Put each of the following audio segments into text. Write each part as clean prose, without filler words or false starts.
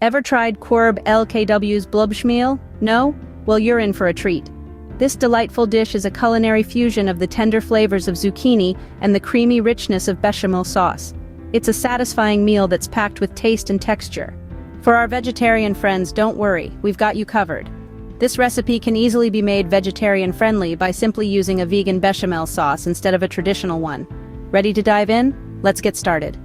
Ever tried Qurb LKW's Blubschmeal? No? Well, you're in for a treat. This delightful dish is a culinary fusion of the tender flavors of zucchini and the creamy richness of bechamel sauce. It's a satisfying meal that's packed with taste and texture. For our vegetarian friends, don't worry, we've got you covered. This recipe can easily be made vegetarian-friendly by simply using a vegan bechamel sauce instead of a traditional one. Ready to dive in? Let's get started.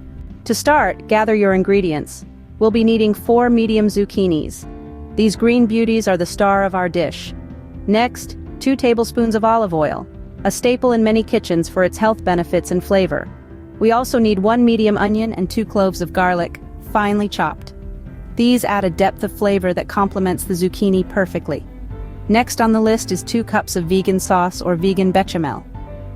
To start, gather your ingredients. We'll be needing 4 medium zucchinis. These green beauties are the star of our dish. Next, 2 tablespoons of olive oil, a staple in many kitchens for its health benefits and flavor. We also need 1 medium onion and 2 cloves of garlic, finely chopped. These add a depth of flavor that complements the zucchini perfectly. Next on the list is 2 cups of vegan sauce or vegan bechamel.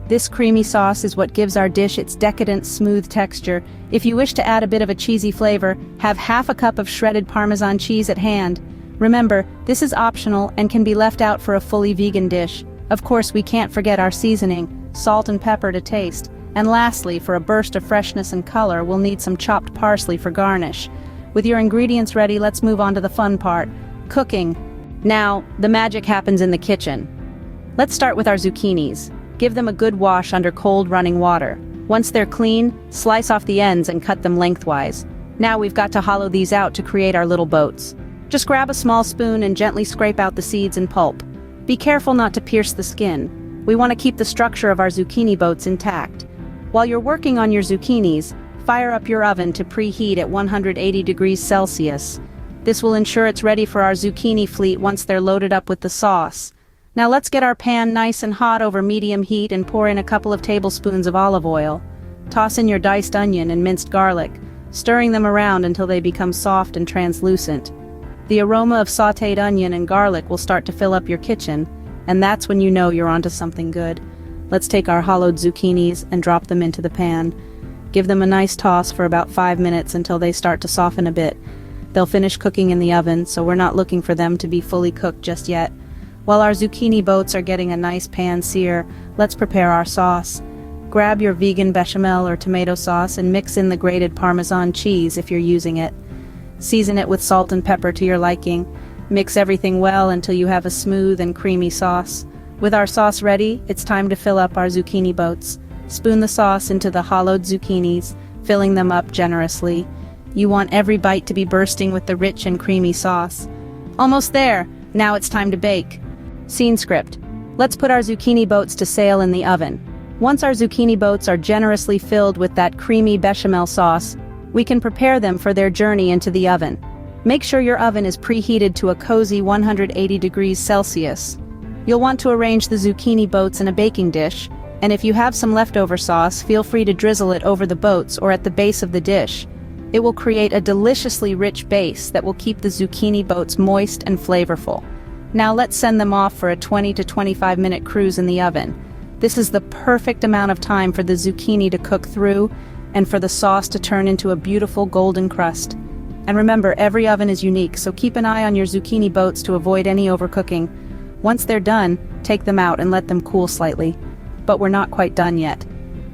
This creamy sauce is what gives our dish its decadent, smooth texture. If you wish to add a bit of a cheesy flavor, have half a cup of shredded Parmesan cheese at hand. Remember, this is optional and can be left out for a fully vegan dish. Of course, we can't forget our seasoning, salt and pepper to taste. And lastly, for a burst of freshness and color, we'll need some chopped parsley for garnish. With your ingredients ready, let's move on to the fun part, cooking. Now, the magic happens in the kitchen. Let's start with our zucchinis. Give them a good wash under cold running water. Once they're clean, slice off the ends and cut them lengthwise. Now we've got to hollow these out to create our little boats. Just grab a small spoon and gently scrape out the seeds and pulp. Be careful not to pierce the skin. We want to keep the structure of our zucchini boats intact. While you're working on your zucchinis, fire up your oven to preheat at 180 degrees Celsius. This will ensure it's ready for our zucchini fleet once they're loaded up with the sauce. Now let's get our pan nice and hot over medium heat and pour in a couple of tablespoons of olive oil. Toss in your diced onion and minced garlic, stirring them around until they become soft and translucent. The aroma of sautéed onion and garlic will start to fill up your kitchen, and that's when you know you're onto something good. Let's take our hollowed zucchinis and drop them into the pan. Give them a nice toss for about 5 minutes until they start to soften a bit. They'll finish cooking in the oven, so we're not looking for them to be fully cooked just yet. While our zucchini boats are getting a nice pan sear, let's prepare our sauce. Grab your vegan bechamel or tomato sauce and mix in the grated Parmesan cheese if you're using it. Season it with salt and pepper to your liking. Mix everything well until you have a smooth and creamy sauce. With our sauce ready, it's time to fill up our zucchini boats. Spoon the sauce into the hollowed zucchinis, filling them up generously. You want every bite to be bursting with the rich and creamy sauce. Almost there! Now it's time to bake. Scene script. Let's put our zucchini boats to sail in the oven. Once our zucchini boats are generously filled with that creamy bechamel sauce, we can prepare them for their journey into the oven. Make sure your oven is preheated to a cozy 180 degrees Celsius. You'll want to arrange the zucchini boats in a baking dish, and if you have some leftover sauce, feel free to drizzle it over the boats or at the base of the dish. It will create a deliciously rich base that will keep the zucchini boats moist and flavorful. Now let's send them off for a 20 to 25 minute cruise in the oven. This is the perfect amount of time for the zucchini to cook through and for the sauce to turn into a beautiful golden crust. And remember, every oven is unique, so keep an eye on your zucchini boats to avoid any overcooking. Once they're done, take them out and let them cool slightly. But we're not quite done yet.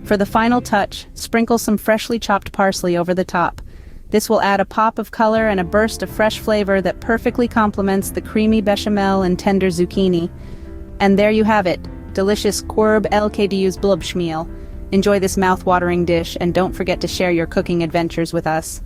For the final touch, sprinkle some freshly chopped parsley over the top. This will add a pop of color and a burst of fresh flavor that perfectly complements the creamy bechamel and tender zucchini. And there you have it, delicious Qurb LKW's Blubschmeal. Enjoy this mouth-watering dish and don't forget to share your cooking adventures with us.